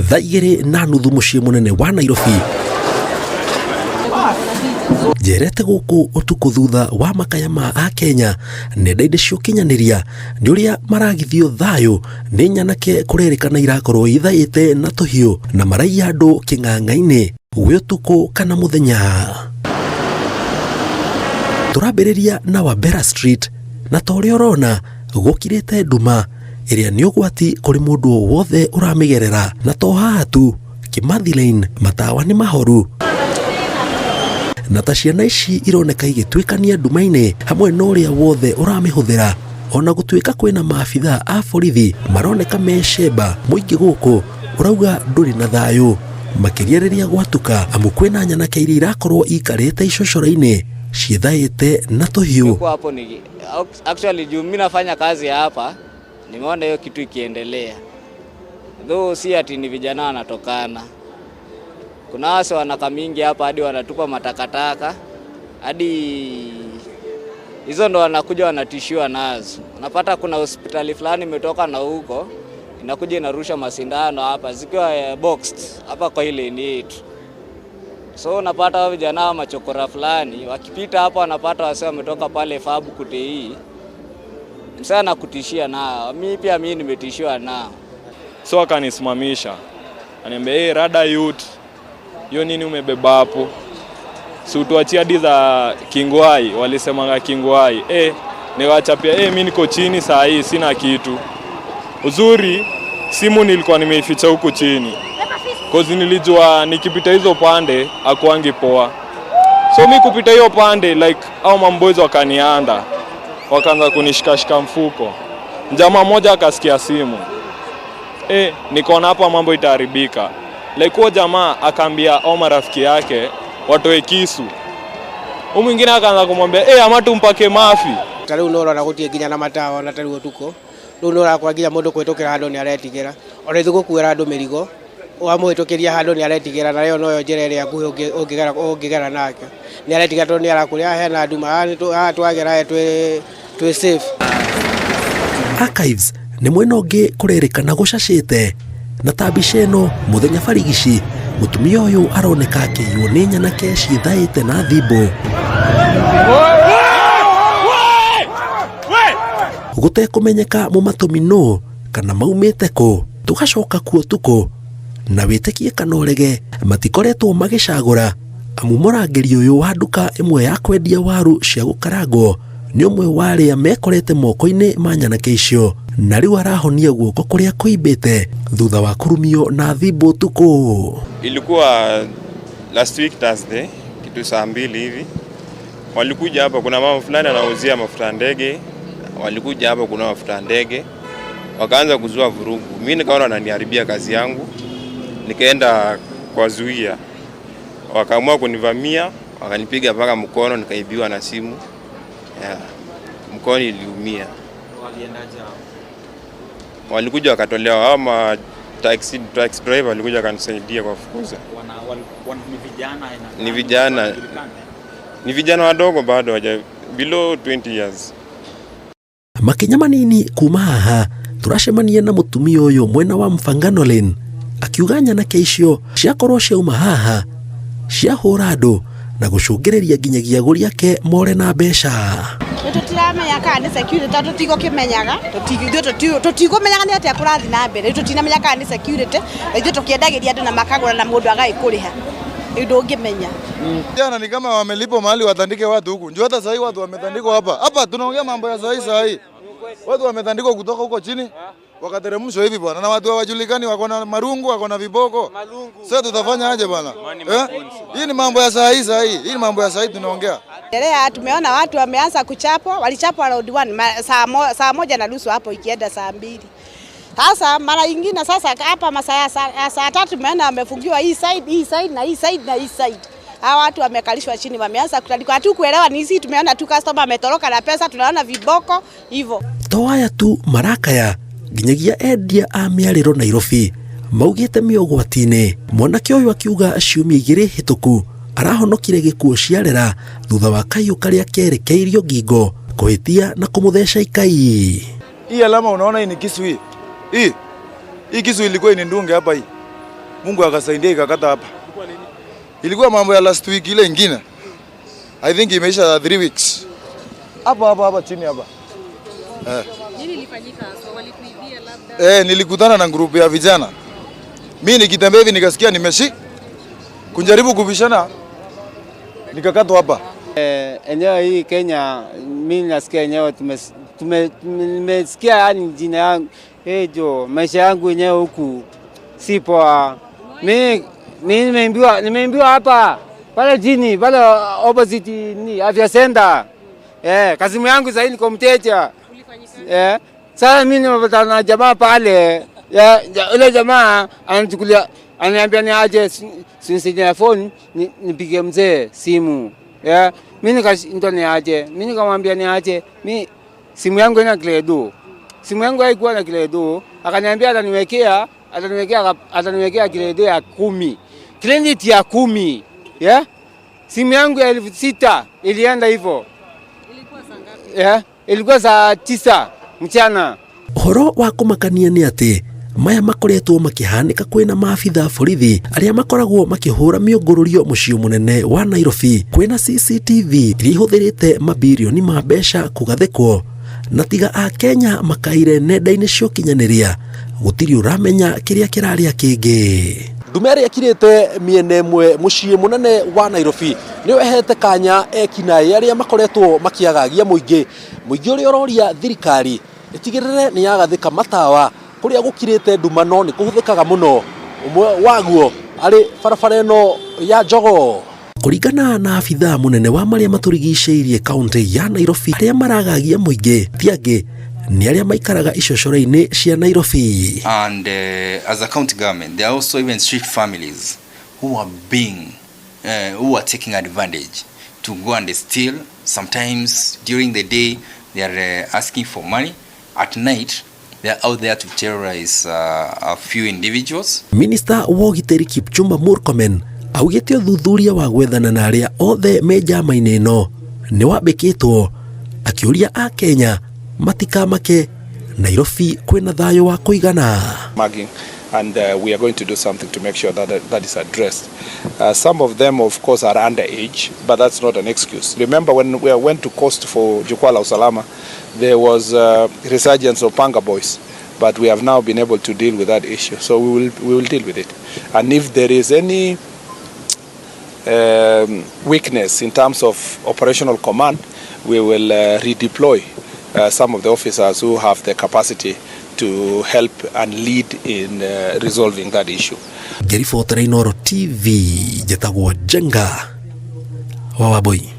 Thaigiri na nuthu muciĩ munene wa Nairobi. Jerete guku utuku thutha wa makaya ma a Kenya nenda-inĩ cia ũkinyanĩria nĩ ũrĩa maragithio thayo nĩ nyanake kũrerĩkana irakorwo ithaĩte na tũhiũ na maraiya andũ kĩng'ang'a-inĩ gwĩ ũtukũ kana mũthenya. Tũrambĩrĩria na Wabera Street na ta ũrĩa ũrona gũkirĩte nduma ĩrĩa nĩ ũgwati kũrĩ mũndũ wothe ũramĩgerera, na to haha tu, Kimathi Lane matawa nĩ mahoru na ta ciana ici ironeka igĩtuĩkania nduma-inĩ hamwe na ũrĩa wothe ũramĩhũthĩra, ona gũtuĩka kwĩna maabithaa a borithi maroneka mecemba mũingĩ gũkũ ũrauga ndũrĩ na thayũ, makĩria rĩrĩa gwatuka amu kwĩna nyanake iria irakorwo ikarĩte icocora-inĩ ciethaĩte na tũhiũ. Hapo ni actually juu mimi nafanya kazi hapa, nimeona hiyo kitu ikiendelea. Though si ati ni vijana wanatokana. Kuna wase wanaka mingi hapa hadi wanatupa matakataka. Hadi hizo ndo wanakuja wanatishiwa nazo. Unapata kuna hospitali fulani imetoka na huko, inakuja inarusha masindano hapa zikiwa boxed hapa kwa ile ni. So unapata wao vijana machokora fulani wakipita hapa wanapata wase wametoka pale Fabu Kutei. Msana kutishia nao. Mimi nimetishiwa nao. So akanisimamisha. Ananiambia, rada youth. Hiyo nini umebeba hapo? Si utuachia hadi za Kingwai, walisemanga Kingwai. Niwachapia mimi niko chini saa hii sina kitu. Uzuri simu nilikuwa nimeificha huku chini. Cause nilijua nikipita hizo pande hakuangi poa. So mimi kupita hiyo pande like au mamboys wakanianda. Wakaanza kunishikashika mfuko. Jamaa mmoja akasikia simu. Nikaona hapa mambo itaharibika. Like huo jamaa akaambia au marafiki yake watoe kisu. Huyu mwingine akaanza kumwambia ama tumpake mafi. Tari unoro na gutie ginya na matawa na tari utuko. Unoro kwa ginya mundu kwitokera handu ni aretigera. Ora ithuko kuera andu mirigo. Wamuhitukiria handu ni aretigera na reo noyo njira ria nguhi ungigera nake. Ni aretigera to ni arakuria hena nduma twagera twi safe. Archives nĩ mwena ũngĩ kũrerĩkana gũcacĩte na tabica ĩno mũthenya barigici mũtumia ũyũ aroneka akĩiywo nĩ nyanake ciethaĩte na thimbo. Gũtekũmenyeka mũmatũmi nũ kana maumĩte kũ, tũgacoka kuo tuko na wĩtĩkie kana ũrege matikoretwo magĩcagũra amu mũrangĩri ũyũ wa nduka ĩmwe ya kwendia waru cia gũkarangwo nĩ ũmwe wa arĩa mekorete moko-inĩ ma nyanake icio na rĩu arahonia guoko kũrĩa kũimbĩte thutha wa kurumio na thimbo tuko. Ilikuwa last week Thursday kitu saa 2 hivi. Walikuja hapa, kuna mama fulani anauzia mafuta ndege. Walikuja hapa kuna mafuta ndege. Wakaanza kuzua vurugu. Mimi nikaona wananiharibia kazi yangu. Nikaenda kwa zuia. Wakaamua kunivamia, wakanipiga mpaka mkono, nikaibiwa na simu. Mkono iliumia. Waliendaje hao? Walikuja wakatolewa ama taxi driver walikuja kanisaidia kwa kufukuza. Ni vijana wadogo bado below 20 years. Makinya manini kuma haha turacemania na mũtumia ũyũ mwena wa Mfangano Lane akiuga nyanake icio ciakorwo ciauma haha ciahũra andũ na gũcũngĩrĩria nginyagia agũri ake more na mbeca. Tutiramenya kana ni security tatu tigo kimenyaga tutigũmenyaga nĩ atĩa kũrathi na mbere tutinamenya kana ni security ithuĩ tukiendagĩria andũ na makagũra na mũndũ agaikũrĩha ndio ungemenya. Jana ni kama wamelipo mahali watandike watu huku. Njoo hata sasa watu wametandikwa hapa. Hapa tunaongea mambo ya sasa hii. Watu wametandikwa kutoka huko chini wakateremshwa hivi bwana, na watu hawajulikani, wako na marungu, wako na viboko. Sasa tutafanya aje bwana? Hii ni mambo ya saa hii. Hii ni mambo ya saa tunaongea. Leo tumeona watu wameanza kuchapwa, walichapwa round 1 saa moja na nusu hapo ikienda saa 2. Sasa mara nyingine sasa hapa masaa saa 3 tumeona wamefungiwa hii side na hii side. Hawa watu wamekalishwa chini, wameanza kutandikwa. Tu kuelewa ni sisi tumeona tu customer ametoroka na pesa, tunaona viboko hivyo. Toaya tu marakaya nginyagia endia a mĩarĩro Nairobi maugĩte mĩũgwati-inĩ. Mwanake ũyũ akiuga ciumia 2 hĩtũku arahonokire gĩkuũ ciarera thutha wa kaiũ karĩa kerekeirio ngingo kũhĩtia na kũmũtheca ikai. Hii alama unaona hii ni kisu hii. Hii kisu ilikuwa inindunge hapa hii. Mungu akasaidia ikakata hapa. Ilikuwa mambo ya last week ile ingine. I think imeisha 3 weeks. Hapa chini hapa. Nini ilifanyika? So walikuibia labda? Nilikutana na grupu ya vijana. Mimi nikitembea hivi nikasikia kunjaribu kubishana nikakatwa hapa. Eneo hii Kenya, mimi nasikia eneo tumesikia yani jina yangu maisha yangu yenyewe huku si poa. Mimi nimeambiwa hapa pale chini pale opposite ni afya center. Kasimu yangu sasa niko mteja. Sasa mimi nimepatana na jamaa pale. Yule jamaa anachukulia ananiambia ni aje sinisaidia phone nipige mzee simu. Mimi ndo ni aje. Mimi nikamwambia ni aje. Mimi simu yangu ina Credo. Simu yangu haikuwa na Credo. Akaniambia ataniwekea Credo ya 10. Credit ya 10. Simu yangu ya 6,000 ilienda hivyo. Ilikuwa saa ngapi? Ilikuwa saa 9 mchana. Horo wa kumakania ni ati maya makoretwo makihanika kwina maabitha borithi aria makoragwo makihura miungururio muciĩ munene wa Nairobi kwina CCTV iria ihũthĩrĩte mabilioni ma mbeca kugathĩkwo na tiga a Kenya makaire nenda-inĩ cia ũkinyanĩria gũtirĩ ũramenya kĩrĩa kĩrarĩa kĩngĩ. Ndume ĩrĩa ĩkirĩte mĩena ĩmwe muciĩ munene wa Nairobi nĩyo ehete kanya ekinaĩ arĩa makoretwo makiagagia mũingĩ ũrĩa ũroria thirikari itigĩrĩre nĩ yagathĩka matawa kuria gukirite ndumano ni kuhuthikaga muno umwe waguo ari barabara ino ya Jogo. Kuringana na afitha munene wa maria maturigicĩirie kaunti ya Nairobi aria maragagia muingi tiangi ni aria maikaraga icocoro-ini cia Nairobi. And as a county government there are also even street families who are taking advantage to go and steal. Sometimes during the day they are asking for money, at night they are out there to terrorize a few individuals. Minister wa ũgitĩri Kipchumba Murkomen augĩte ũthuthuria wa gwethana na arĩa othe me njama-inĩ ĩno nĩ wambĩkĩtwo akĩũria a Kenya matikamake Nairobi kwĩna thayũ wa kũigana. And we are going to do something to make sure that is addressed. Some of them, of course, are underage, but that's not an excuse. Remember when we went to Coast for Jukwaa la Usalama, there was resurgence of Panga boys, but we have now been able to deal with that issue. So we will deal with it. And if there is any weakness in terms of operational command, we will redeploy some of the officers who have the capacity to help and lead in resolving that issue. Gerifo Inooro TV, Jetagwa Jenga, Wawaboi.